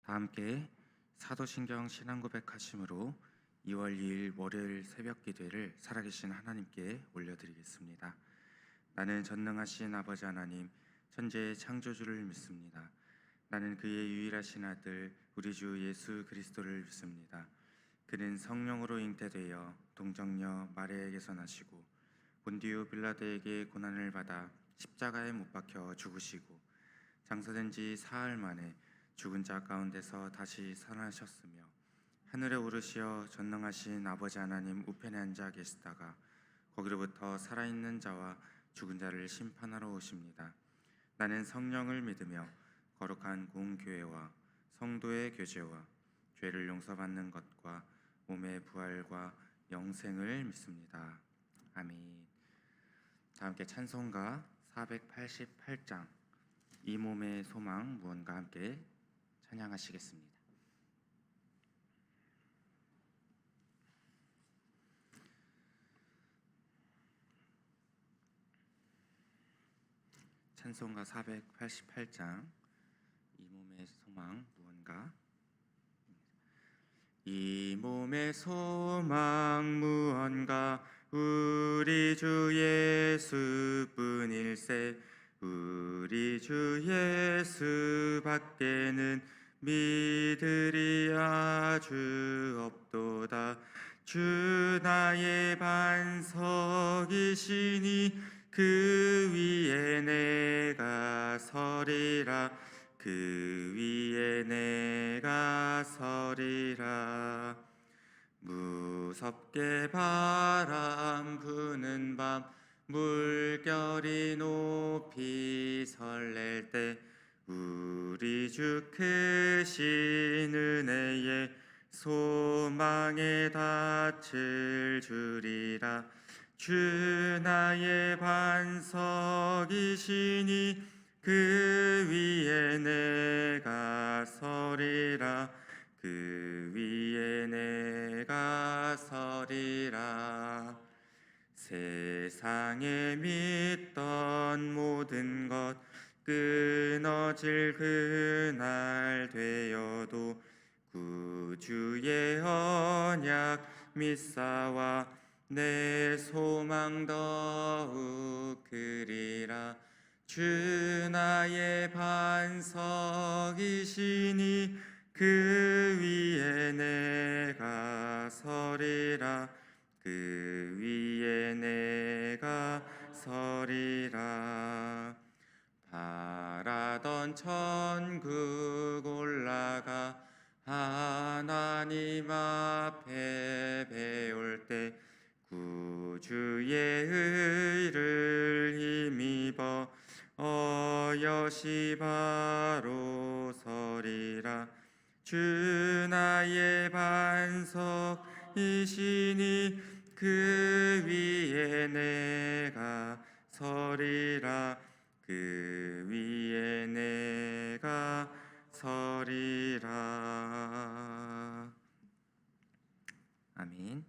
다 함께 사도신경 신앙고백하심으로 2월 2일 월요일 새벽 기도를 살아계신 하나님께 올려드리겠습니다. 나는 전능하신 아버지 하나님, 천지의 창조주를 믿습니다. 나는 그의 유일하신 아들 우리 주 예수 그리스도를 믿습니다. 그는 성령으로 잉태되어 동정녀 마리아에게서 나시고 본디오 빌라도에게 고난을 받아 십자가에 못 박혀 죽으시고 장사된 지 사흘 만에 죽은 자 가운데서 다시 살아나셨으며 하늘에 오르시어 전능하신 아버지 하나님 우편에 앉아 계시다가 거기로부터 살아있는 자와 죽은 자를 심판하러 오십니다. 나는 성령을 믿으며 거룩한 공교회와 성도의 교제와 죄를 용서받는 것과 몸의 부활과 영생을 믿습니다. 아멘. 다 함께 찬송가 488장 이 몸의 소망 무언가 함께 찬양하시겠습니다. 찬송가 488장 이 몸의 소망 무언가. 이 몸의 소망 무언가 우리 주 예수뿐일세. 우리 주 예수 밖에는 믿으리 아주 없도다. 주 나의 반석이시니 그 위에 내가 서리라. 그 위에 내가 서리라. 무섭게 바람 부는 밤 물결이 높이 설렐 때 우리 주 크신 은혜에 소망에 닿을 줄이라. 주 나의 반석이시니 그 위에 내가 서리라. 그 위에 내가 서리라. 세상에 믿던 모든 것 끊어질 그날 되어도 구주의 언약 믿사와 내 소망 더욱 크리라. 주 나의 반석이시니 그 위에 내가 서리라. 그 위에 내가 서리라. 바라던 천국 올라가 하나님 앞에 배울 때 구주의 의를 힘입어 어여시 바로 서리라. 주 나의 반석이시니 그 위에 내가 서리라. 그 위에 내가 서리라. 아멘.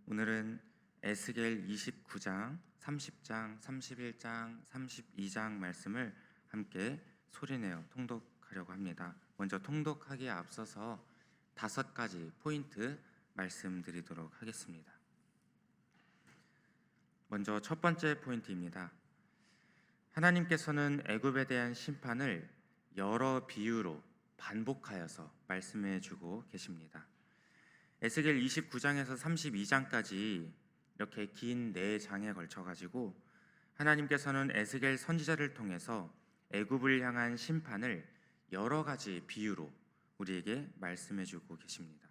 오늘은 에스겔 29장, 30장, 31장, 32장 말씀을 함께 소리내어 통독하려고 합니다. 먼저 통독하기에 앞서서 5가지 포인트 말씀드리도록 하겠습니다. 먼저 첫 번째 포인트입니다. 하나님께서는 애굽에 대한 심판을 여러 비유로 반복하여서 말씀해 주고 계십니다. 에스겔 29장에서 32장까지 이렇게 긴 4장에 걸쳐 가지고 하나님께서는 에스겔 선지자를 통해서 애굽을 향한 심판을 여러 가지 비유로 우리에게 말씀해 주고 계십니다.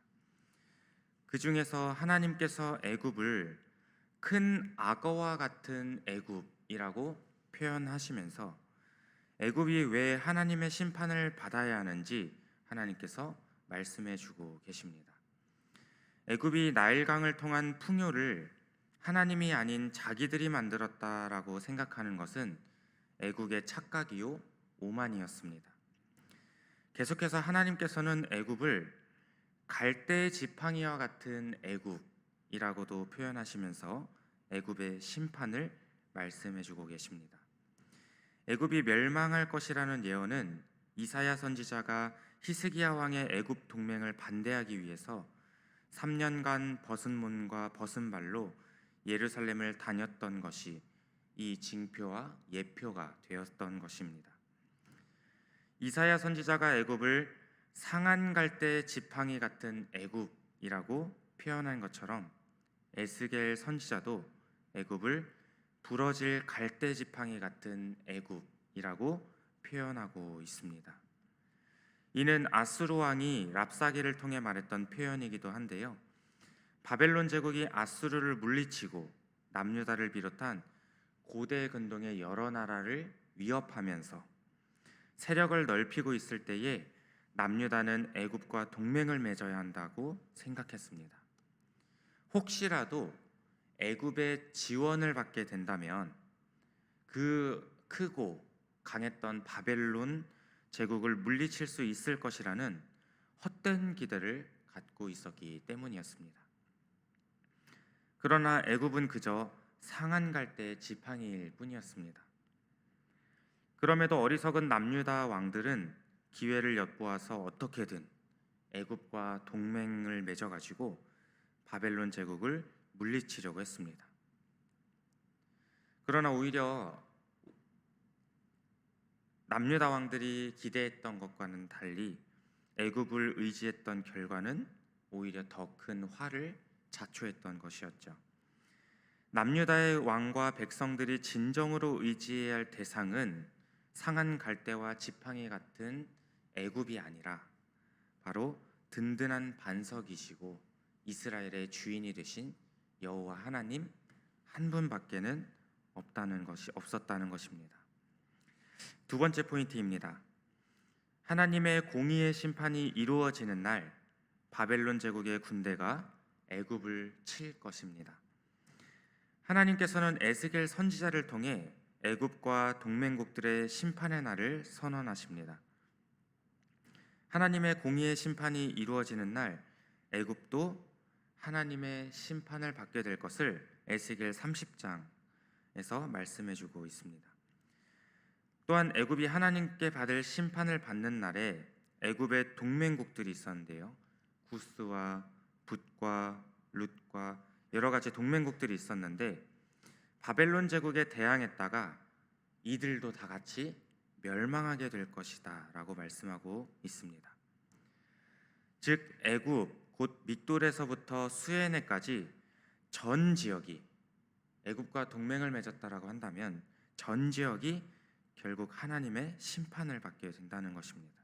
그 중에서 하나님께서 애굽을 큰 악어와 같은 애굽이라고 표현하시면서 애굽이 왜 하나님의 심판을 받아야 하는지 하나님께서 말씀해 주고 계십니다. 애굽이 나일강을 통한 풍요를 하나님이 아닌 자기들이 만들었다라고 생각하는 것은 애굽의 착각이요 오만이었습니다. 계속해서 하나님께서는 애굽을 갈대 지팡이와 같은 애굽이라고도 표현하시면서 애굽의 심판을 말씀해 주고 계십니다. 애굽이 멸망할 것이라는 예언은 이사야 선지자가 히스기야 왕의 애굽 동맹을 반대하기 위해서 3년간 벗은 몸과 벗은 발로 예루살렘을 다녔던 것이 이 징표와 예표가 되었던 것입니다. 이사야 선지자가 애굽을 상한 갈대 지팡이 같은 애굽이라고 표현한 것처럼 에스겔 선지자도 애굽을 부러질 갈대 지팡이 같은 애굽이라고 표현하고 있습니다. 이는 아수르 왕이 랍사게를 통해 말했던 표현이기도 한데요. 바벨론 제국이 아수르를 물리치고 남유다를 비롯한 고대 근동의 여러 나라를 위협하면서 세력을 넓히고 있을 때에 남유다는 애굽과 동맹을 맺어야 한다고 생각했습니다. 혹시라도 애굽의 지원을 받게 된다면 그 크고 강했던 바벨론 제국을 물리칠 수 있을 것이라는 헛된 기대를 갖고 있었기 때문이었습니다. 그러나 애굽은 그저 상한 갈대의 지팡이일 뿐이었습니다. 그럼에도 어리석은 남유다 왕들은 기회를 엿보아서 어떻게든 애굽과 동맹을 맺어가지고 바벨론 제국을 물리치려고 했습니다. 그러나 오히려 남유다 왕들이 기대했던 것과는 달리 애굽을 의지했던 결과는 오히려 더 큰 화를 자초했던 것이었죠. 남유다의 왕과 백성들이 진정으로 의지해야 할 대상은 상한 갈대와 지팡이 같은 애굽이 아니라 바로 든든한 반석이시고 이스라엘의 주인이 되신 여호와 하나님 한 분밖에는 없었다는 것입니다. 두 번째 포인트입니다. 하나님의 공의의 심판이 이루어지는 날 바벨론 제국의 군대가 애굽을 칠 것입니다. 하나님께서는 에스겔 선지자를 통해 애굽과 동맹국들의 심판의 날을 선언하십니다. 하나님의 공의의 심판이 이루어지는 날 애굽도 하나님의 심판을 받게 될 것을 에스겔 30장에서 말씀해 주고 있습니다. 또한 애굽이 하나님께 받을 심판을 받는 날에 애굽의 동맹국들이 있었는데요. 구스와 붓과 룻과 여러 가지 동맹국들이 있었는데 바벨론 제국에 대항했다가 이들도 다 같이 멸망하게 될 것이다 라고 말씀하고 있습니다. 즉 애굽 곧 믹돌에서부터 수에네까지 전 지역이 애굽과 동맹을 맺었다라고 한다면 전 지역이 결국 하나님의 심판을 받게 된다는 것입니다.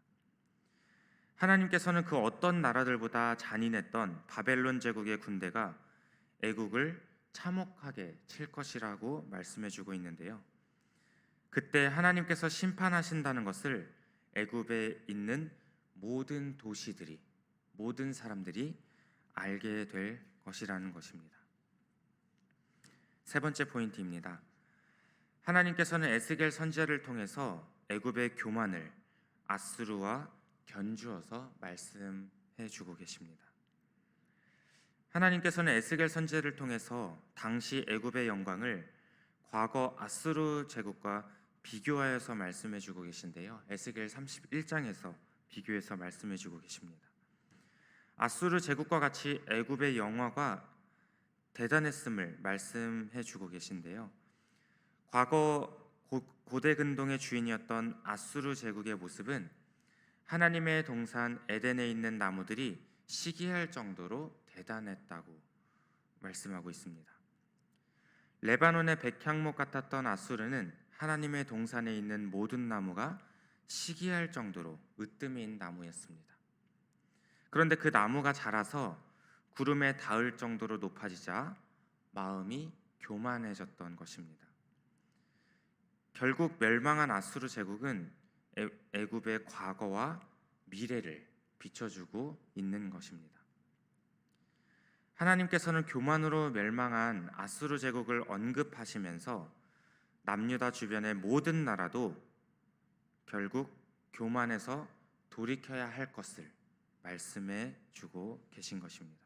하나님께서는 그 어떤 나라들보다 잔인했던 바벨론 제국의 군대가 애국을 참혹하게 칠 것이라고 말씀해 주고 있는데요. 그때 하나님께서 심판하신다는 것을 애굽에 있는 모든 도시들이, 모든 사람들이 알게 될 것이라는 것입니다. 세 번째 포인트입니다. 하나님께서는 에스겔 선지자를 통해서 애굽의 교만을 아수르와 견주어서 말씀해 주고 계십니다. 하나님께서는 에스겔 선지자를 통해서 당시 애굽의 영광을 과거 아수르 제국과 비교하여서 말씀해 주고 계신데요. 에스겔 31장에서 비교해서 말씀해 주고 계십니다. 아수르 제국과 같이 애굽의 영화가 대단했음을 말씀해 주고 계신데요. 과거 고대 근동의 주인이었던 아수르 제국의 모습은 하나님의 동산 에덴에 있는 나무들이 시기할 정도로 대단했다고 말씀하고 있습니다. 레바논의 백향목 같았던 아수르는 하나님의 동산에 있는 모든 나무가 시기할 정도로 으뜸인 나무였습니다. 그런데 그 나무가 자라서 구름에 닿을 정도로 높아지자 마음이 교만해졌던 것입니다. 결국 멸망한 아수르 제국은 애굽의 과거와 미래를 비춰주고 있는 것입니다. 하나님께서는 교만으로 멸망한 아수르 제국을 언급하시면서 남유다 주변의 모든 나라도 결국 교만해서 돌이켜야 할 것을 말씀해 주고 계신 것입니다.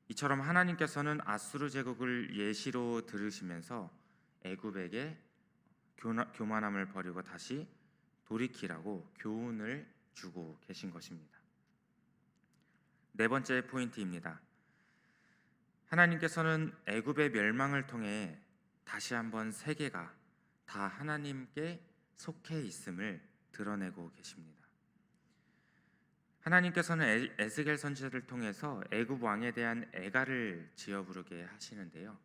이처럼 하나님께서는 아수르 제국을 예시로 들으시면서 애굽에게 교만함을 버리고 다시 돌이키라고 교훈을 주고 계신 것입니다. 네 번째 포인트입니다. 하나님께서는 애굽의 멸망을 통해 다시 한번 세계가 다 하나님께 속해 있음을 드러내고 계십니다. 하나님께서는 에스겔 선지자를 통해서 애굽 왕에 대한 애가를 지어 부르게 하시는데요.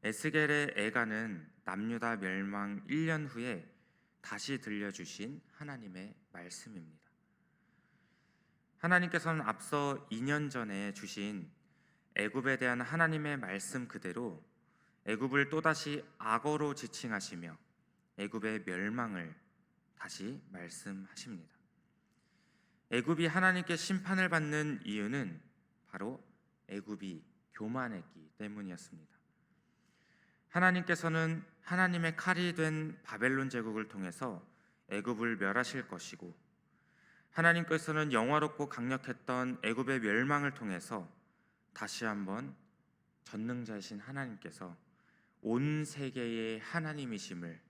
에스겔의 애가는 남유다 멸망 1년 후에 다시 들려주신 하나님의 말씀입니다. 하나님께서는 앞서 2년 전에 주신 애굽에 대한 하나님의 말씀 그대로 애굽을 또다시 악어로 지칭하시며 애굽의 멸망을 다시 말씀하십니다. 애굽이 하나님께 심판을 받는 이유는 바로 애굽이 교만했기 때문이었습니다. 하나님께서는 하나님의 칼이 된 바벨론 제국을 통해서 애굽을 멸하실 것이고, 하나님께서는 영화롭고 강력했던 애굽의 멸망을 통해서 다시 한번 전능자이신 하나님께서 온 세계의 하나님이심을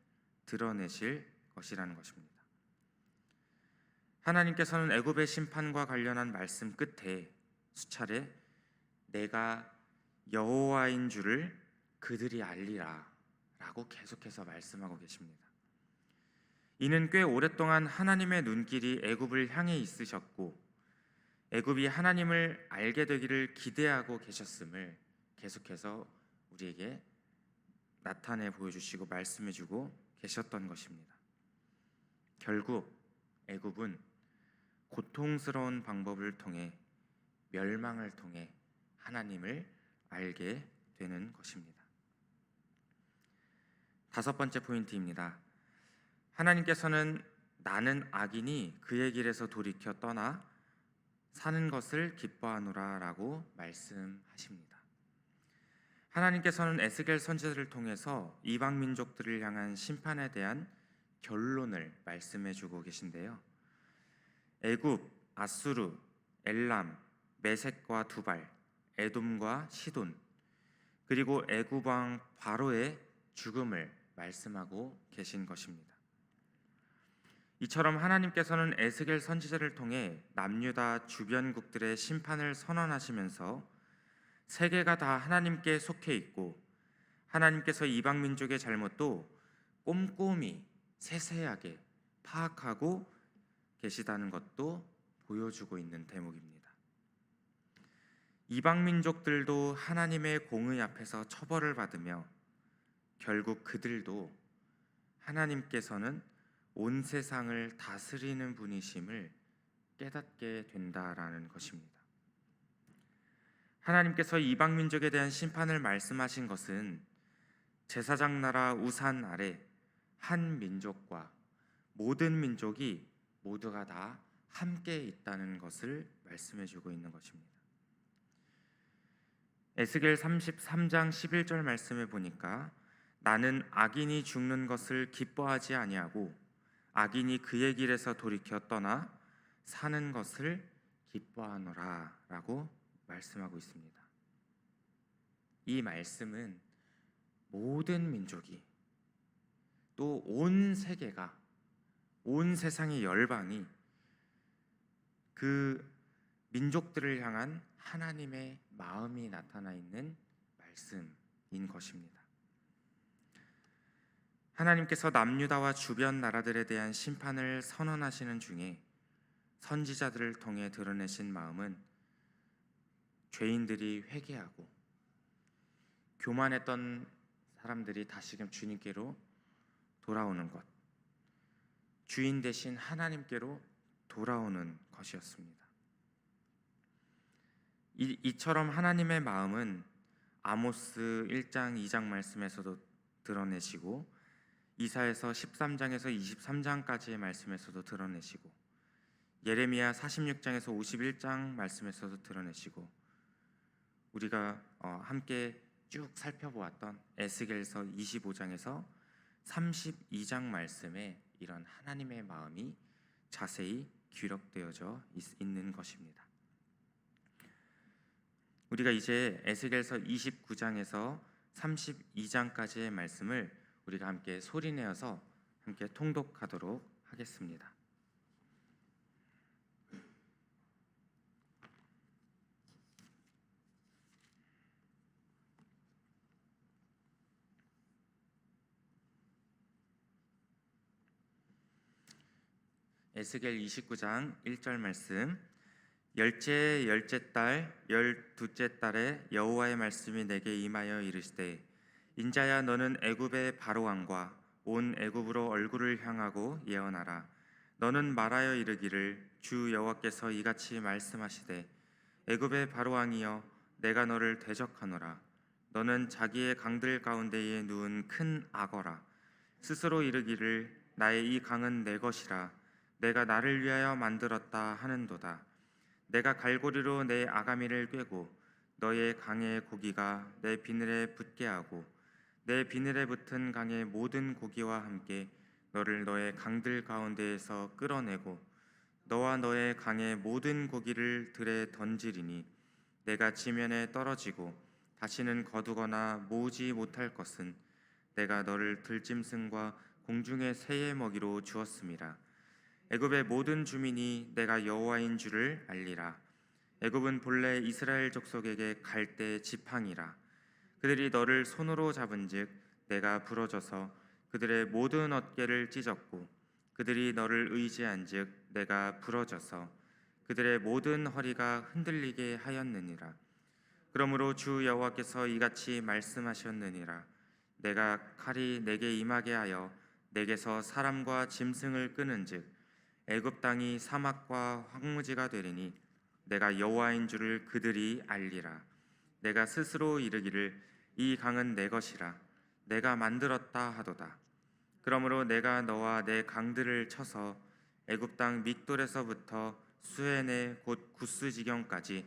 드러내실 것이라는 것입니다. 하나님께서는 애굽의 심판과 관련한 말씀 끝에 수차례 내가 여호와인 줄을 그들이 알리라 라고 계속해서 말씀하고 계십니다. 이는 꽤 오랫동안 하나님의 눈길이 애굽을 향해 있으셨고 애굽이 하나님을 알게 되기를 기대하고 계셨음을 계속해서 우리에게 나타내 보여주시고 말씀해주고 계셨던 것입니다. 결국 애굽은 고통스러운 방법을 통해 멸망을 통해 하나님을 알게 되는 것입니다. 다섯 번째 포인트입니다. 하나님께서는 나는 악인이 그의 길에서 돌이켜 떠나 사는 것을 기뻐하노라 라고 말씀하십니다. 하나님께서는 에스겔 선지자를 통해서 이방 민족들을 향한 심판에 대한 결론을 말씀해 주고 계신데요. 애굽, 아수르, 엘람, 메색과 두발, 에돔과 시돈, 그리고 애굽 왕 바로의 죽음을 말씀하고 계신 것입니다. 이처럼 하나님께서는 에스겔 선지자를 통해 남유다 주변국들의 심판을 선언하시면서 세계가 다 하나님께 속해 있고 하나님께서 이방 민족의 잘못도 꼼꼼히 세세하게 파악하고 계시다는 것도 보여주고 있는 대목입니다. 이방 민족들도 하나님의 공의 앞에서 처벌을 받으며 결국 그들도 하나님께서는 온 세상을 다스리는 분이심을 깨닫게 된다라는 것입니다. 하나님께서 이방 민족에 대한 심판을 말씀하신 것은 제사장 나라 우산 아래 한 민족과 모든 민족이 모두가 다 함께 있다는 것을 말씀해 주고 있는 것입니다. 에스겔 33장 11절 말씀에 보니까 나는 악인이 죽는 것을 기뻐하지 아니하고 악인이 그의 길에서 돌이켜 떠나 사는 것을 기뻐하노라 라고 말씀하고 있습니다. 이 말씀은 모든 민족이 또 온 세계가 온 세상의 열방이 그 민족들을 향한 하나님의 마음이 나타나 있는 말씀인 것입니다. 하나님께서 남유다와 주변 나라들에 대한 심판을 선언하시는 중에 선지자들을 통해 드러내신 마음은 죄인들이 회개하고 교만했던 사람들이 다시금 주님께로 돌아오는 것, 주인 되신 하나님께로 돌아오는 것이었습니다. 이처럼 하나님의 마음은 아모스 1장 2장 말씀에서도 드러내시고 이사야서 13장에서 23장까지의 말씀에서도 드러내시고 예레미야 46장에서 51장 말씀에서도 드러내시고 우리가 함께 쭉 살펴보았던 에스겔서 25장에서 32장 말씀에 이런 하나님의 마음이 자세히 기록되어져 있는 것입니다. 우리가 이제 에스겔서 29장에서 32장까지의 말씀을 우리가 함께 소리내어서 함께 통독하도록 하겠습니다. 하겠습니다. 에스겔 29장 1절 말씀. 열째의 열째 달 열두째 달에 여호와의 말씀이 내게 임하여 이르시되, 인자야, 너는 애굽의 바로 왕과 온 애굽으로 얼굴을 향하고 예언하라. 너는 말하여 이르기를, 주 여호와께서 이같이 말씀하시되, 애굽의 바로 왕이여, 내가 너를 대적하노라. 너는 자기의 강들 가운데에 누운 큰 악어라. 스스로 이르기를, 나의 이 강은 내 것이라, 내가 나를 위하여 만들었다 하는도다. 내가 갈고리로 내 아가미를 꿰고 너의 강의 고기가 내 비늘에 붙게 하고 내 비늘에 붙은 강의 모든 고기와 함께 너를 너의 강들 가운데에서 끌어내고 너와 너의 강의 모든 고기를 들에 던지리니, 내가 지면에 떨어지고 다시는 거두거나 모으지 못할 것은 내가 너를 들짐승과 공중의 새의 먹이로 주었음이라. 애굽의 모든 주민이 내가 여호와인 줄을 알리라. 애굽은 본래 이스라엘 족속에게 갈대 지팡이라. 그들이 너를 손으로 잡은즉 내가 부러져서 그들의 모든 어깨를 찢었고, 그들이 너를 의지한즉 내가 부러져서 그들의 모든 허리가 흔들리게 하였느니라. 그러므로 주 여호와께서 이같이 말씀하셨느니라. 내가 칼이 내게 임하게 하여 내게서 사람과 짐승을 끄는즉 애굽 땅이 사막과 황무지가 되리니, 내가 여호와인 줄을 그들이 알리라. 내가 스스로 이르기를, 이 강은 내 것이라, 내가 만들었다 하도다. 그러므로 내가 너와 내 강들을 쳐서 애굽 땅 믹돌에서부터 수헤네 곧 구스 지경까지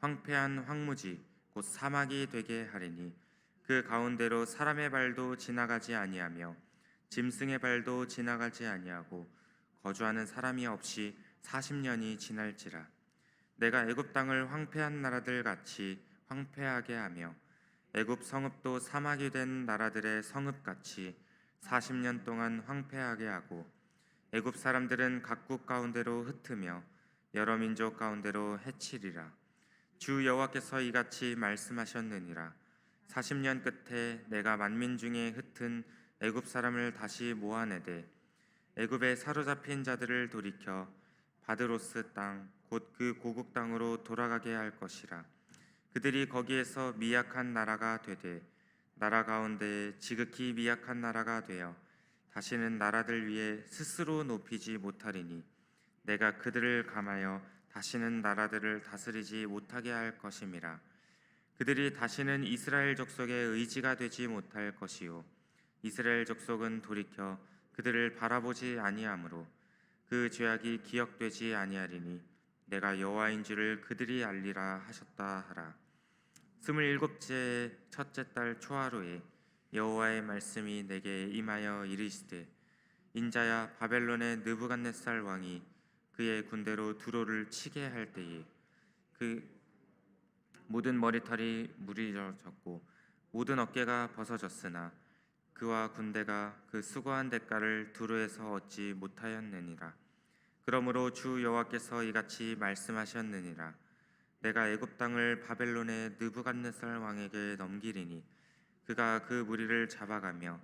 황폐한 황무지 곧 사막이 되게 하리니, 그 가운데로 사람의 발도 지나가지 아니하며 짐승의 발도 지나가지 아니하고 거주하는 사람이 없이 40년이 지날지라. 내가 애굽 땅을 황폐한 나라들 같이 황폐하게 하며 애굽 성읍도 사막이 된 나라들의 성읍같이 40년 동안 황폐하게 하고, 애굽 사람들은 각국 가운데로 흩으며 여러 민족 가운데로 해치리라. 주 여호와께서 이같이 말씀하셨느니라. 40년 끝에 내가 만민 중에 흩은 애굽 사람을 다시 모아내되 애굽에 사로잡힌 자들을 돌이켜 바드로스 땅 곧 그 고국 땅으로 돌아가게 할 것이라. 그들이 거기에서 미약한 나라가 되되 나라 가운데 지극히 미약한 나라가 되어 다시는 나라들 위에 스스로 높이지 못하리니, 내가 그들을 감하여 다시는 나라들을 다스리지 못하게 할 것임이라. 그들이 다시는 이스라엘 족속의 의지가 되지 못할 것이요, 이스라엘 족속은 돌이켜 그들을 바라보지 아니하므로 그 죄악이 기억되지 아니하리니, 내가 여호와인 줄을 그들이 알리라 하셨다 하라. 27째 첫째 달 초하루에 여호와의 말씀이 내게 임하여 이르시되, 인자야, 바벨론의 느부갓네살 왕이 그의 군대로 두로를 치게 할 때에 그 모든 머리털이 무리져졌고 모든 어깨가 벗어졌으나 그와 군대가 그 수고한 대가를 두로에서 얻지 못하였느니라. 그러므로 주 여호와께서 이같이 말씀하셨느니라. 내가 애굽 땅을 바벨론의 느부갓네살 왕에게 넘기리니, 그가 그 무리를 잡아가며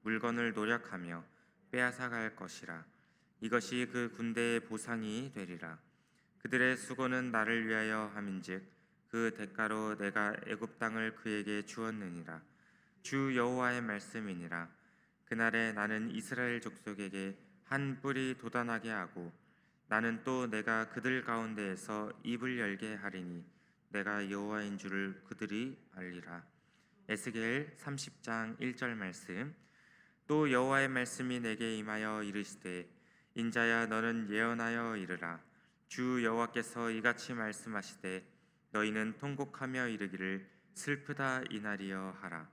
물건을 노력하며 빼앗아갈 것이라. 이것이 그 군대의 보상이 되리라. 그들의 수고는 나를 위하여 함인즉 그 대가로 내가 애굽 땅을 그에게 주었느니라. 주 여호와의 말씀이니라. 그날에 나는 이스라엘 족속에게 한 뿔이 돋아나게 하고 나는 또 내가 그들 가운데에서 입을 열게 하리니, 내가 여호와인 줄을 그들이 알리라. 에스겔 30장 1절 말씀. 또 여호와의 말씀이 내게 임하여 이르시되, 인자야, 너는 예언하여 이르라. 주 여호와께서 이같이 말씀하시되, 너희는 통곡하며 이르기를, 슬프다 이날이여 하라.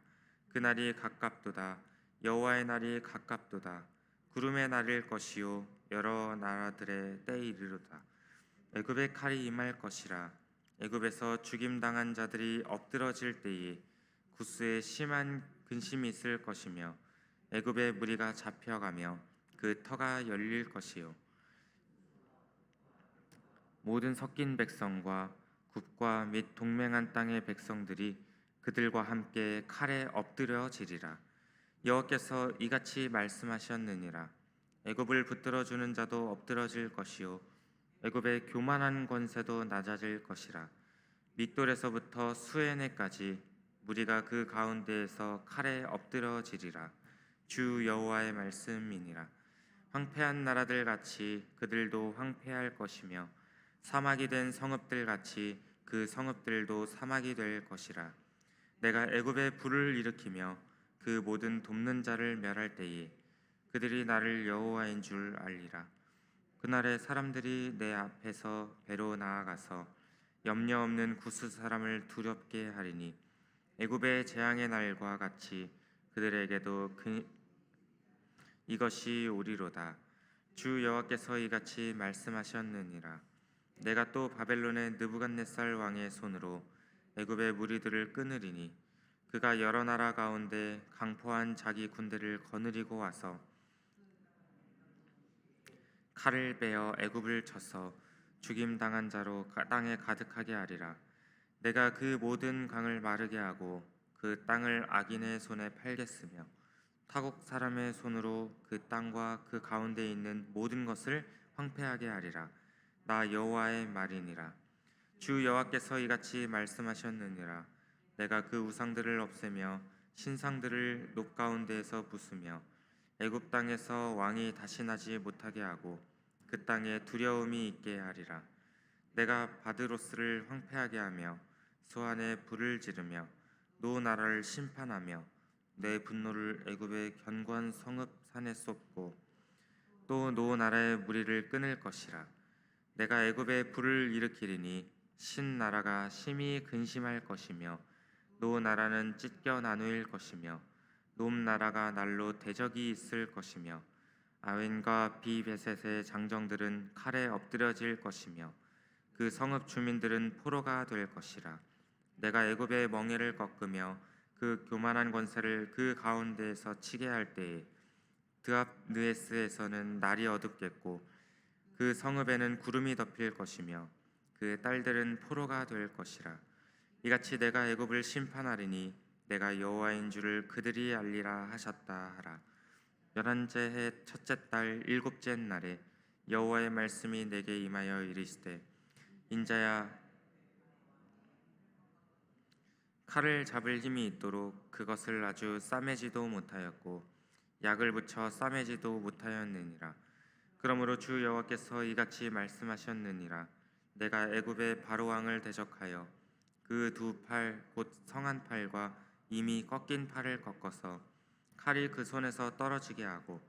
그날이 가깝도다. 여호와의 날이 가깝도다. 구름의 날일 것이요 여러 나라들의 때에 이르도다. 애굽의 칼이 임할 것이라. 애굽에서 죽임당한 자들이 엎드러질 때에 구스에 심한 근심이 있을 것이며 애굽의 무리가 잡혀가며 그 터가 열릴 것이요 모든 섞인 백성과 국과 및 동맹한 땅의 백성들이 그들과 함께 칼에 엎드려지리라. 여호와께서 이같이 말씀하셨느니라. 애굽을 붙들어 주는 자도 엎드러질 것이요 애굽의 교만한 권세도 낮아질 것이라. 믹돌에서부터 수에네까지 무리가 그 가운데에서 칼에 엎드러지리라. 주 여호와의 말씀이니라. 황폐한 나라들 같이 그들도 황폐할 것이며 사막이 된 성읍들 같이 그 성읍들도 사막이 될 것이라. 내가 애굽에 불을 일으키며 그 모든 돕는 자를 멸할 때에 그들이 나를 여호와인 줄 알리라. 그날에 사람들이 내 앞에서 배로 나아가서 염려 없는 구스 사람을 두렵게 하리니 애굽의 재앙의 날과 같이 그들에게도 이것이 오리로다. 주 여호와께서 이같이 말씀하셨느니라. 내가 또 바벨론의 느부갓네살 왕의 손으로 애굽의 무리들을 끊으리니 그가 여러 나라 가운데 강포한 자기 군대를 거느리고 와서 칼을 베어 애굽을 쳐서 죽임 당한 자로 땅에 가득하게 하리라. 내가 그 모든 강을 마르게 하고 그 땅을 악인의 손에 팔겠으며 타국 사람의 손으로 그 땅과 그 가운데 있는 모든 것을 황폐하게 하리라. 나 여호와의 말이니라. 주 여호와께서 이같이 말씀하셨느니라. 내가 그 우상들을 없애며 신상들을 높 가운데에서 부수며 애굽 땅에서 왕이 다시 나지 못하게 하고 그 땅에 두려움이 있게 하리라. 내가 바드로스를 황폐하게 하며 소안에 불을 지르며 노 나라를 심판하며 내 분노를 애굽의 견고한 성읍 산에 쏟고 또 노 나라의 무리를 끊을 것이라. 내가 애굽에 불을 일으키리니 신 나라가 심히 근심할 것이며 노 나라는 찢겨 나누일 것이며 놈 나라가 날로 대적이 있을 것이며 아웬과 비베셋의 장정들은 칼에 엎드려질 것이며 그 성읍 주민들은 포로가 될 것이라. 내가 애굽의 멍에를 꺾으며 그 교만한 권세를 그 가운데에서 치게 할 때에 드압느에스에서는 날이 어둡겠고 그 성읍에는 구름이 덮일 것이며 그 딸들은 포로가 될 것이라. 이같이 내가 애굽을 심판하리니 내가 여호와인 줄을 그들이 알리라 하셨다 하라. 11째 해 첫째 달 일곱째 날에 여호와의 말씀이 내게 임하여 이르시되 인자야 칼을 잡을 힘이 있도록 그것을 아주 싸매지도 못하였고 약을 붙여 싸매지도 못하였느니라. 그러므로 주 여호와께서 이같이 말씀하셨느니라. 내가 애굽의 바로 왕을 대적하여 그 두 팔 곧 성한 팔과 이미 꺾인 팔을 꺾어서 칼이 그 손에서 떨어지게 하고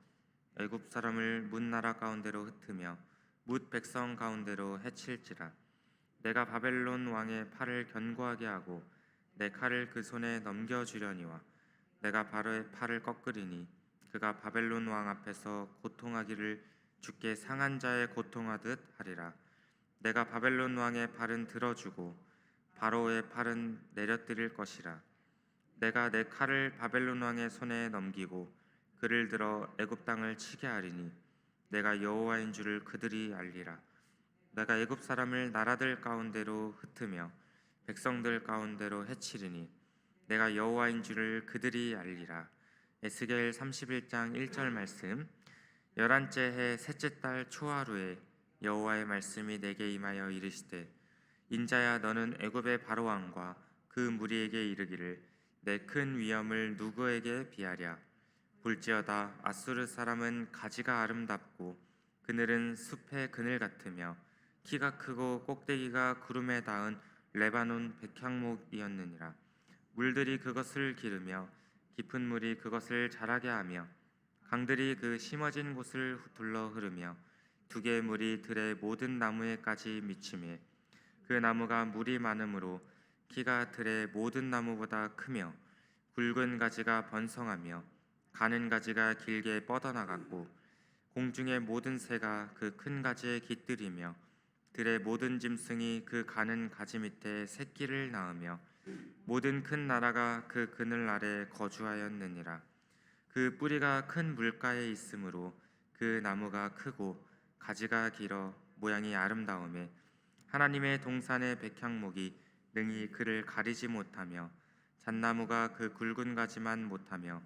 애굽 사람을 뭇 나라 가운데로 흩으며 뭇 백성 가운데로 해칠지라. 내가 바벨론 왕의 팔을 견고하게 하고 내 칼을 그 손에 넘겨주려니와 내가 바로의 팔을 꺾으리니 그가 바벨론 왕 앞에서 고통하기를 주께 상한 자의 고통하듯 하리라. 내가 바벨론 왕의 팔은 들어주고 바로의 팔은 내려뜨릴 것이라. 내가 내 칼을 바벨론 왕의 손에 넘기고 그를 들어 애굽 땅을 치게 하리니 내가 여호와인 줄을 그들이 알리라. 내가 애굽 사람을 나라들 가운데로 흩으며 백성들 가운데로 해치리니 내가 여호와인 줄을 그들이 알리라. 에스겔 31장 1절 말씀. 11째 해 셋째 달 초하루에 여호와의 말씀이 내게 임하여 이르시되 인자야 너는 애굽의 바로 왕과 그 무리에게 이르기를 내 큰 위엄을 누구에게 비하랴. 볼지어다 아수르 사람은 가지가 아름답고 그늘은 숲의 그늘 같으며 키가 크고 꼭대기가 구름에 닿은 레바논 백향목이었느니라. 물들이 그것을 기르며 깊은 물이 그것을 자라게 하며 강들이 그 심어진 곳을 둘러 흐르며 두 개의 물이 들의 모든 나무에까지 미치매 그 나무가 물이 많으므로 키가 들의 모든 나무보다 크며 굵은 가지가 번성하며 가는 가지가 길게 뻗어나갔고 공중의 모든 새가 그 큰 가지에 깃들이며 들의 모든 짐승이 그 가는 가지 밑에 새끼를 낳으며 모든 큰 나라가 그 그늘 아래 거주하였느니라. 그 뿌리가 큰 물가에 있으므로 그 그 나무가 크고 가지가 길어 모양이 아름다우매 하나님의 동산의 백향목이 능히 그를 가리지 못하며 잣나무가 그 굵은 가지만 못하며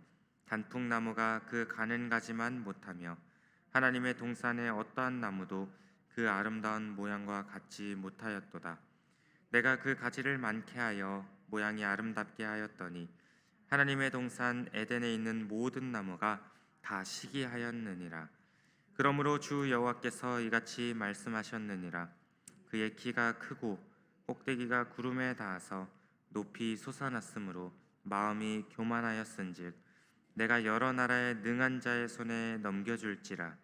단풍나무가 그 가는 가지만 못하며 하나님의 동산의 어떠한 나무도 그 아름다운 모양과 같지 못하였도다. 내가 그 가지를 많게 하여 모양이 아름답게 하였더니 하나님의 동산 에덴에 있는 모든 나무가 다 시기하였느니라. 그러므로 주 여호와께서 이같이 말씀하셨느니라. 그의 키가 크고 꼭대기가 구름에 닿아서 높이 솟아났으므로 마음이 교만하였은즉 내가 여러 나라의 능한 자의 손에 넘겨줄지라.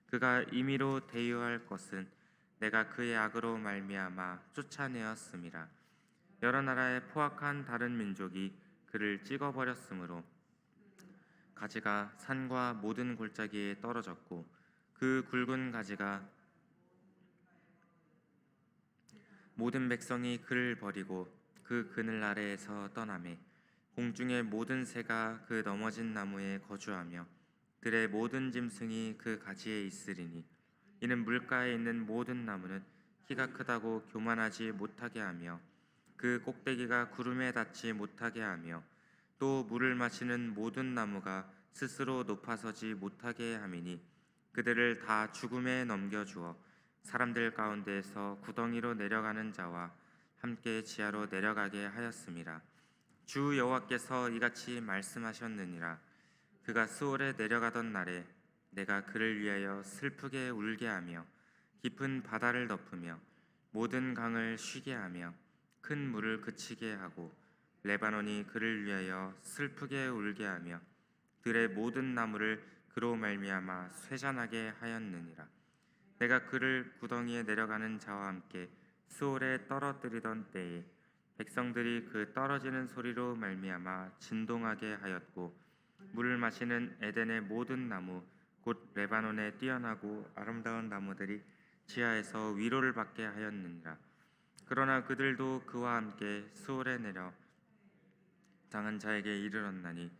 그가 임의로 대유할 것은 내가 그의 악으로 말미암아 쫓아내었음이라. 여러 나라의 포악한 다른 민족이 그를 찍어버렸으므로 가지가 산과 모든 골짜기에 떨어졌고 그 굵은 가지가 모든 백성이 그를 버리고 그 그늘 아래에서 떠나매 공중의 모든 새가 그 넘어진 나무에 거주하며 들의 모든 짐승이 그 가지에 있으리니 이는 물가에 있는 모든 나무는 키가 크다고 교만하지 못하게 하며 그 꼭대기가 구름에 닿지 못하게 하며 또 물을 마시는 모든 나무가 스스로 높아서지 못하게 함이니 그들을 다 죽음에 넘겨주어 사람들 가운데에서 구덩이로 내려가는 자와 함께 지하로 내려가게 하였음이라. 주 여호와께서 이같이 말씀하셨느니라. 그가 스올에 내려가던 날에 내가 그를 위하여 슬프게 울게 하며 깊은 바다를 덮으며 모든 강을 쉬게 하며 큰 물을 그치게 하고 레바논이 그를 위하여 슬프게 울게 하며 들의 모든 나무를 그로 말미암아 쇠잔하게 하였느니라. 내가 그를 구덩이에 내려가는 자와 함께 스올에 떨어뜨리던 때에 백성들이 그 떨어지는 소리로 말미암아 진동하게 하였고 물을 마시는 에덴의 모든 나무 곧 레바논의 뛰어나고 아름다운 나무들이 지하에서 위로를 받게 하였느니라. 그러나 그들도 그와 함께 스올에 내려 당한 자에게 이르렀나니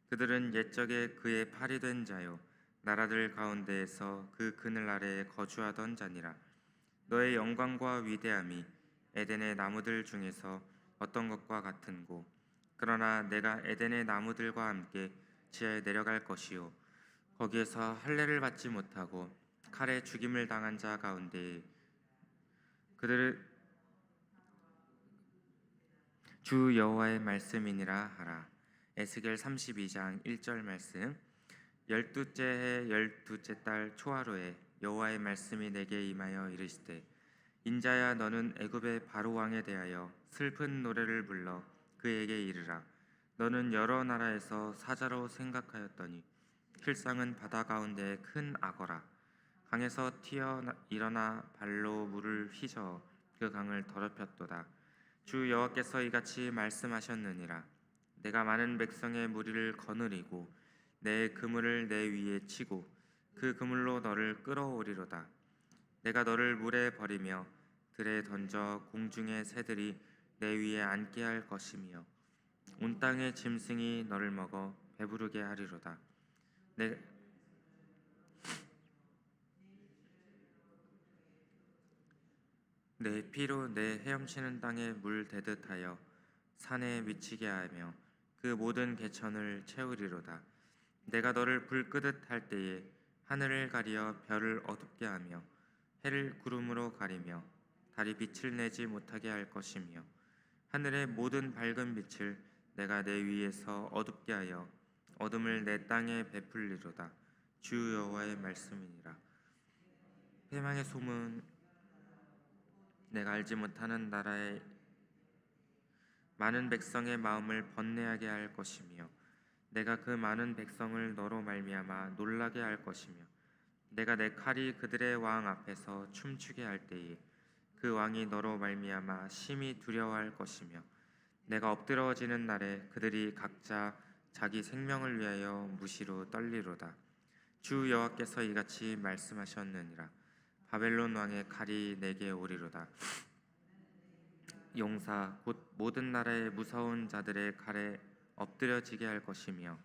그들은 옛적에 그의 팔이 된 자요 나라들 가운데에서 그 그늘 아래에 거주하던 자니라. 너의 영광과 위대함이 에덴의 나무들 중에서 어떤 것과 같은고 그러나 내가 에덴의 나무들과 함께 지하에 내려갈 것이요 거기에서 할례를 받지 못하고 칼에 죽임을 당한 자 가운데 그들을 주 여호와의 말씀이니라 하라. 에스겔 32장 1절 말씀. 12째 해 12째 달 초하루에 여호와의 말씀이 내게 임하여 이르시되 인자야 너는 애굽의 바로 왕에 대하여 슬픈 노래를 불러 그에게 이르라. 너는 여러 나라에서 사자로 생각하였더니 필상은 바다 가운데 큰 악어라. 강에서 일어나 발로 물을 휘저어 그 강을 더럽혔도다. 주 여호와께서 이같이 말씀하셨느니라. 내가 많은 백성의 무리를 거느리고 내 그물을 내 위에 치고 그 그물로 너를 끌어오리로다. 내가 너를 물에 버리며 들에 던져 공중의 새들이 내 위에 앉게 할 것이며 온 땅의 짐승이 너를 먹어 배부르게 하리로다. 내 피로 내 헤엄치는 땅에 물 대듯 하여 산에 미치게 하며 그 모든 개천을 채우리로다. 내가 너를 불 끄듯 할 때에 하늘을 가리어 별을 어둡게 하며 해를 구름으로 가리며 달이 빛을 내지 못하게 할 것이며 하늘의 모든 밝은 빛을 내가 내 위에서 어둡게 하여 어둠을 내 땅에 베풀리로다. 주 여호와의 말씀이니라. 패망의 소문. 내가 알지 못하는 나라의 많은 백성의 마음을 번뇌하게 할 것이며 내가 그 많은 백성을 너로 말미암아 놀라게 할 것이며 내가 내 칼이 그들의 왕 앞에서 춤추게 할 때에 그 왕이 너로 말미암아 심히 두려워할 것이며 내가 엎드러지는 날에 그들이 각자 자기 생명을 위하여 무시로 떨리로다. 주 여호와께서 이같이 말씀하셨느니라. 바벨론 왕의 칼이 내게 오리로다. 용사 곧 모든 나라의 무서운 자들의 칼에 엎드려지게 할 것이며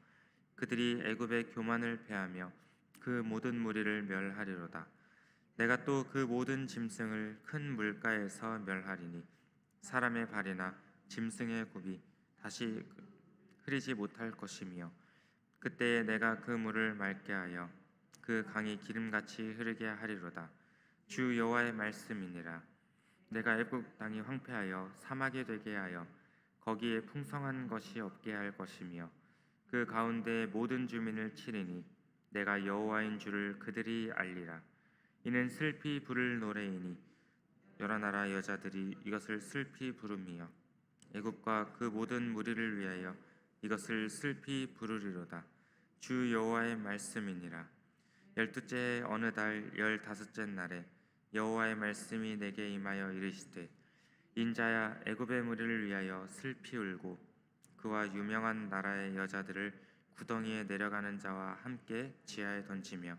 그들이 애굽의 교만을 패하며 그 모든 무리를 멸하리로다. 내가 또 그 모든 짐승을 큰 물가에서 멸하리니 사람의 발이나 짐승의 굽이 다시 흐리지 못할 것이며 그때에 내가 그 물을 맑게 하여 그 강이 기름같이 흐르게 하리로다. 주 여호와의 말씀이니라. 내가 애굽 땅이 황폐하여 사막이 되게 하여 거기에 풍성한 것이 없게 할 것이며 그 가운데 모든 주민을 치리니 내가 여호와인 줄을 그들이 알리라. 이는 슬피 부를 노래이니 여러 나라 여자들이 이것을 슬피 부르며 애굽과 그 모든 무리를 위하여 이것을 슬피 부르리로다. 주 여호와의 말씀이니라. 12째 어느 달 15째 날에 여호와의 말씀이 내게 임하여 이르시되 인자야, 애굽의 무리를 위하여 슬피 울고 그와 유명한 나라의 여자들을 구덩이에 내려가는 자와 함께 지하에 던지며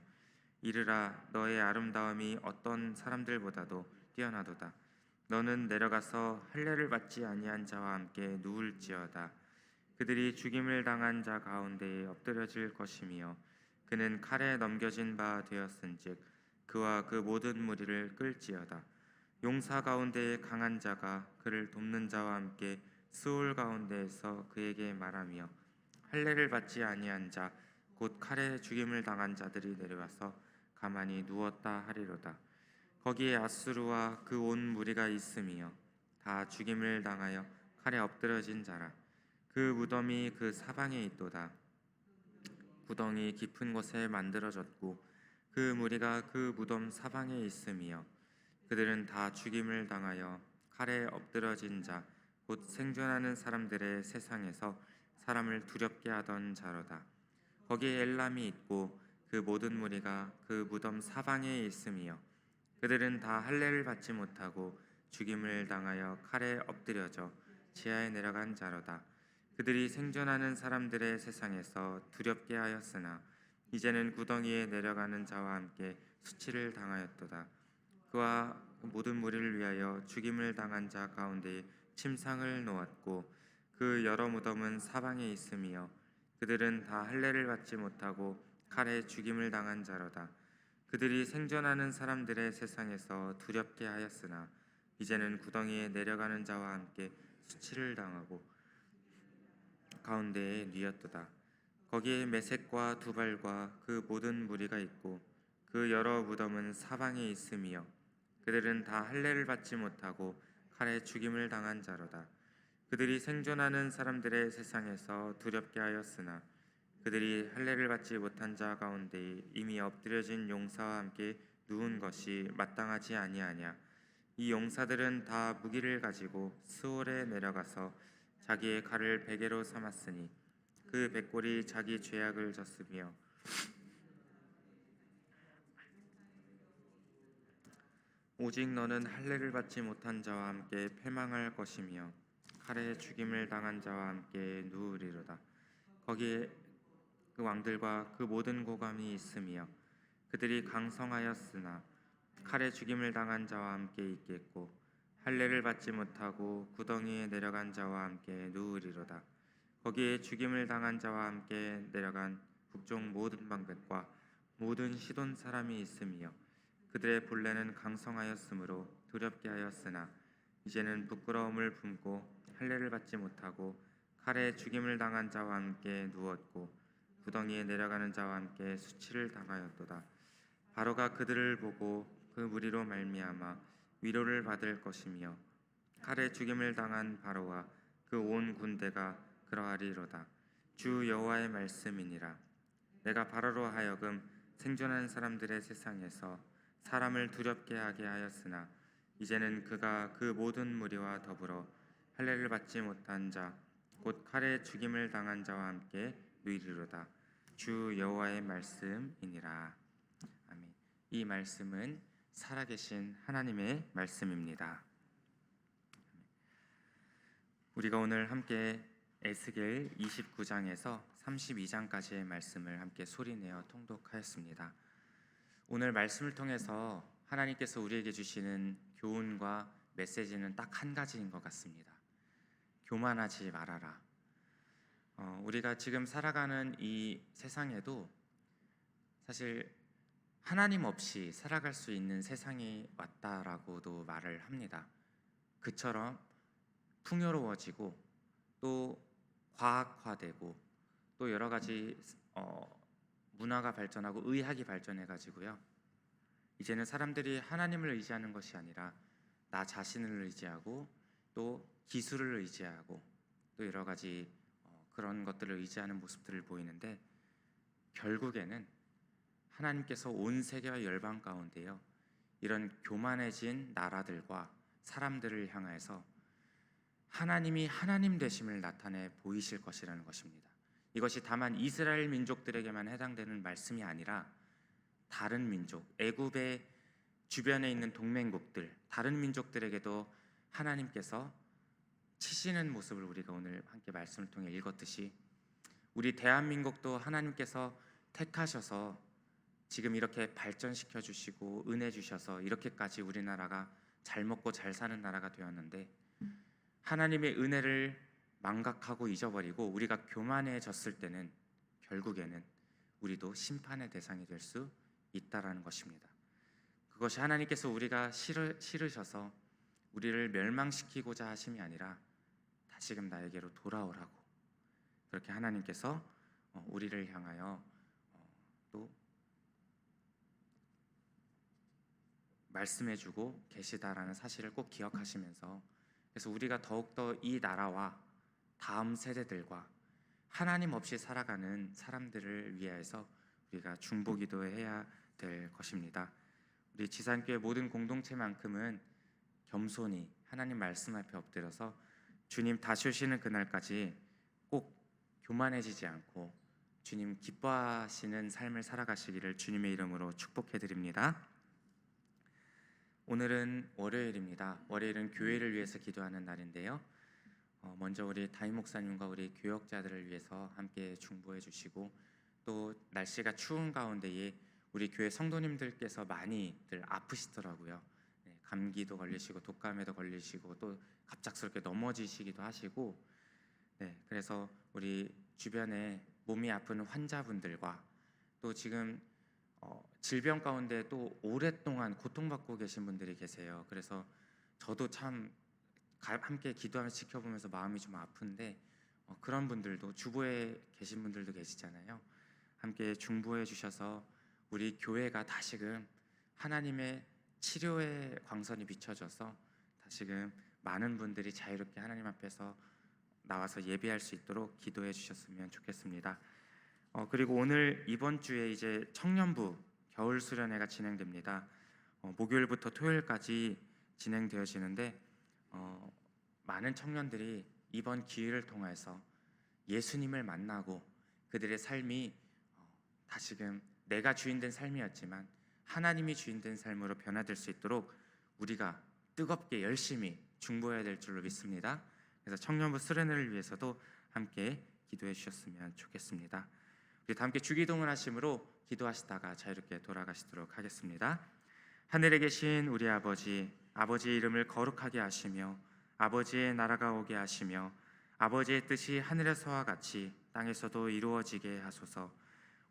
이르라. 너의 아름다움이 어떤 사람들보다도 뛰어나도다. 너는 내려가서 할례를 받지 아니한 자와 함께 누울지어다. 그들이 죽임을 당한 자 가운데에 엎드려질 것이며 그는 칼에 넘겨진 바 되었은즉 그와 그 모든 무리를 끌지어다. 용사 가운데에 강한 자가 그를 돕는 자와 함께 스올 가운데에서 그에게 말하며 할례를 받지 아니한 자 곧 칼에 죽임을 당한 자들이 내려와서 가만히 누웠다 하리로다. 거기에 아수르와 그 온 무리가 있으며 다 죽임을 당하여 칼에 엎드러진 자라. 그 무덤이 그 사방에 있도다. 구덩이 깊은 곳에 만들어졌고 그 무리가 그 무덤 사방에 있으며 그들은 다 죽임을 당하여 칼에 엎드러진 자 곧 생존하는 사람들의 세상에서 사람을 두렵게 하던 자로다. 거기에 엘람이 있고 그 모든 무리가 그 무덤 사방에 있으며 그들은 다 할례를 받지 못하고 죽임을 당하여 칼에 엎드려져 지하에 내려간 자로다. 그들이 생존하는 사람들의 세상에서 두렵게 하였으나 이제는 구덩이에 내려가는 자와 함께 수치를 당하였도다. 그와 모든 무리를 위하여 죽임을 당한 자 가운데 침상을 놓았고 그 여러 무덤은 사방에 있으며 그들은 다 할례를 받지 못하고 칼에 죽임을 당한 자로다. 그들이 생존하는 사람들의 세상에서 두렵게 하였으나 이제는 구덩이에 내려가는 자와 함께 수치를 당하고 가운데에 뉘었도다. 거기에 메색과 두발과 그 모든 무리가 있고 그 여러 무덤은 사방에 있으며 그들은 다 할례를 받지 못하고 칼에 죽임을 당한 자로다. 그들이 생존하는 사람들의 세상에서 두렵게 하였으나 그들이 할례를 받지 못한 자 가운데 이미 엎드려진 용사와 함께 누운 것이 마땅하지 아니하냐. 이 용사들은 다 무기를 가지고 스올에 내려가서 자기의 칼을 베개로 삼았으니 그 백골이 자기 죄악을 졌으며 오직 너는 할례를 받지 못한 자와 함께 패망할 것이며 칼에 죽임을 당한 자와 함께 누우리로다. 거기에 그 왕들과 그 모든 고감이 있으며 그들이 강성하였으나 칼에 죽임을 당한 자와 함께 있겠고 할례를 받지 못하고 구덩이에 내려간 자와 함께 누우리로다. 거기에 죽임을 당한 자와 함께 내려간 북쪽 모든 방백과 모든 시돈 사람이 있으며 그들의 본래는 강성하였으므로 두렵게 하였으나 이제는 부끄러움을 품고 할례를 받지 못하고 칼에 죽임을 당한 자와 함께 누웠고 구덩이에 내려가는 자와 함께 수치를 당하였도다. 바로가 그들을 보고 그 무리로 말미암아 위로를 받을 것이며 칼에 죽임을 당한 바로와 그 온 군대가 그러하리로다. 주 여호와의 말씀이니라. 내가 바로로 하여금 생존한 사람들의 세상에서 사람을 두렵게 하게 하였으나 이제는 그가 그 모든 무리와 더불어 할례를 받지 못한 자 곧 칼에 죽임을 당한 자와 함께 누이리로다. 주 여호와의 말씀이니라. 아멘. 이 말씀은 살아계신 하나님의 말씀입니다. 우리가 오늘 함께 에스겔 29장에서 32장까지의 말씀을 함께 소리내어 통독하였습니다. 오늘 말씀을 통해서 하나님께서 우리에게 주시는 교훈과 메시지는 딱 한 가지인 것 같습니다. 교만하지 말아라. 우리가 지금 살아가는 이 세상에도 사실 하나님 없이 살아갈 수 있는 세상이 왔다라고도 말을 합니다. 그처럼 풍요로워지고 또 과학화되고 또 여러 가지 문화가 발전하고 의학이 발전해 가지고요. 이제는 사람들이 하나님을 의지하는 것이 아니라 나 자신을 의지하고 또 기술을 의지하고 또 여러 가지 그런 것들을 의지하는 모습들을 보이는데, 결국에는 하나님께서 온 세계와 열방 가운데요, 이런 교만해진 나라들과 사람들을 향해서 하나님이 하나님 되심을 나타내 보이실 것이라는 것입니다. 이것이 다만 이스라엘 민족들에게만 해당되는 말씀이 아니라 다른 민족, 애굽의 주변에 있는 동맹국들, 다른 민족들에게도 하나님께서 치시는 모습을 우리가 오늘 함께 말씀을 통해 읽었듯이, 우리 대한민국도 하나님께서 택하셔서 지금 이렇게 발전시켜 주시고 은혜 주셔서 이렇게까지 우리나라가 잘 먹고 잘 사는 나라가 되었는데, 하나님의 은혜를 망각하고 잊어버리고 우리가 교만해졌을 때는 결국에는 우리도 심판의 대상이 될 수 있다라는 것입니다. 그것이 하나님께서 우리가 싫으셔서 우리를 멸망시키고자 하심이 아니라 다시금 나에게로 돌아오라고, 그렇게 하나님께서 우리를 향하여 또 말씀해주고 계시다라는 사실을 꼭 기억하시면서, 그래서 우리가 더욱더 이 나라와 다음 세대들과 하나님 없이 살아가는 사람들을 위해서 우리가 중보기도해야 될 것입니다. 우리 지산교회 모든 공동체만큼은 겸손히 하나님 말씀 앞에 엎드려서 주님 다시 오시는 그날까지 꼭 교만해지지 않고 주님 기뻐하시는 삶을 살아가시기를 주님의 이름으로 축복해 드립니다. 오늘은 월요일입니다. 월요일은 교회를 위해서 기도하는 날인데요. 먼저 우리 담임 목사님과 우리 교역자들을 위해서 함께 중보해 주시고, 또 날씨가 추운 가운데에 우리 교회 성도님들께서 많이들 아프시더라고요. 감기도 걸리시고 독감에도 걸리시고 또 갑작스럽게 넘어지시기도 하시고, 그래서 우리 주변에 몸이 아픈 환자분들과 또 지금 질병 가운데 또 오랫동안 고통받고 계신 분들이 계세요. 그래서 저도 참 함께 기도하면서 지켜보면서 마음이 좀 아픈데, 그런 분들도 주보에 계신 분들도 계시잖아요. 함께 중보해 주셔서 우리 교회가 다시금 하나님의 치료의 광선이 비춰져서 다시금 많은 분들이 자유롭게 하나님 앞에서 나와서 예배할 수 있도록 기도해 주셨으면 좋겠습니다. 그리고 오늘 이번 주에 이제 청년부 겨울 수련회가 진행됩니다. 목요일부터 토요일까지 진행되어지는데, 많은 청년들이 이번 기회를 통해서 예수님을 만나고 그들의 삶이 다시금 내가 주인된 삶이었지만 하나님이 주인된 삶으로 변화될 수 있도록 우리가 뜨겁게 열심히 중보해야 될 줄로 믿습니다. 그래서 청년부 수련회를 위해서도 함께 기도해 주셨으면 좋겠습니다. 우리 다 함께 주기도문 하심으로 기도하시다가 자유롭게 돌아가시도록 하겠습니다. 하늘에 계신 우리 아버지, 아버지의 이름을 거룩하게 하시며 아버지의 나라가 오게 하시며 아버지의 뜻이 하늘에서와 같이 땅에서도 이루어지게 하소서.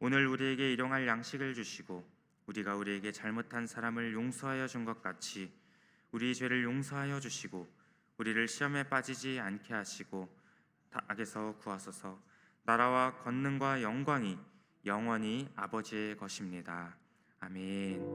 오늘 우리에게 일용할 양식을 주시고 우리가 우리에게 잘못한 사람을 용서하여 준 것 같이 우리 죄를 용서하여 주시고 우리를 시험에 빠지지 않게 하시고 악에서 구하소서. 나라와 권능과 영광이 영원히 아버지의 것입니다. 아멘.